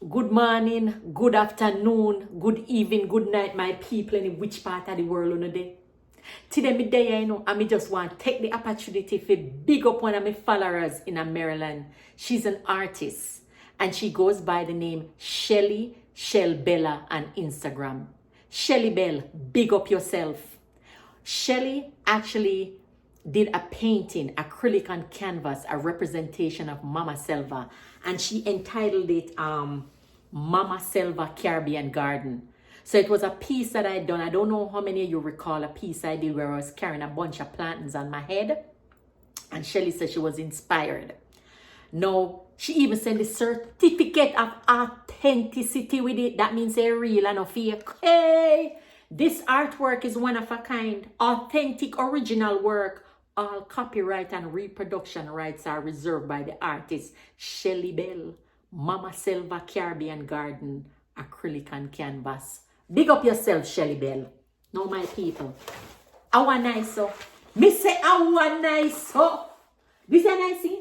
Good morning, good afternoon, good evening, good night, my people in which part of the world on the day. Today, I just want to take the opportunity to big up one of my followers in Maryland. She's an artist and she goes by the name Shelley Bell on Instagram. Shelley Bell, big up yourself. Shelley actually did a painting, acrylic on canvas, a representation of Mama Selva, and she entitled it Mama Selva Caribbean Garden. So it was a piece that I done. I don't know how many of you recall a piece I did where I was carrying a bunch of plantains on my head, and Shelley said she was inspired. Now, she even sent a certificate of authenticity with it. That means they're real and not fake. Hey, this artwork is one of a kind, authentic, original work. All copyright and reproduction rights are reserved by the artist Shelley Bell, Mama Selva Caribbean Garden, acrylic on canvas. Big up yourself, Shelley Bell. Now, my people, our nice so. Me say our nice so. This is nice.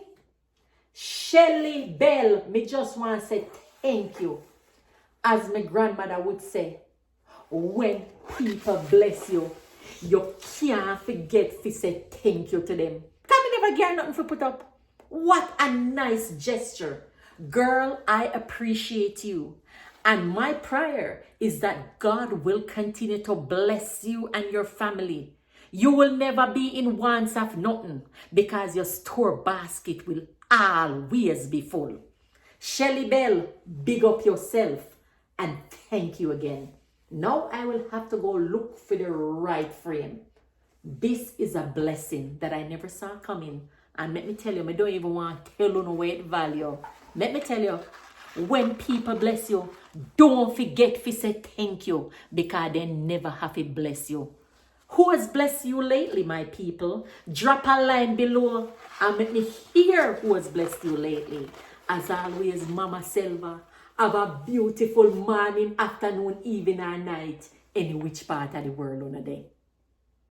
Shelley Bell, me just want to say thank you. As my grandmother would say, when people bless you, you can't forget to say thank you to them. Can me never get nothing for put up. What a nice gesture. Girl, I appreciate you. And my prayer is that God will continue to bless you and your family. You will never be in want of nothing because your store basket will always be full. Shelley Bell, big up yourself and thank you again. Now I will have to go look for the right frame. This is a blessing that I never saw coming. And let me tell you, I don't even want to tell you no weight value. Let me tell you, when people bless you, don't forget to say thank you because they never have to bless you. Who has blessed you lately, my people? Drop a line below and let me hear who has blessed you lately. As always, Mama Selva, have a beautiful morning, afternoon, evening, or night, any which part of the world on a day.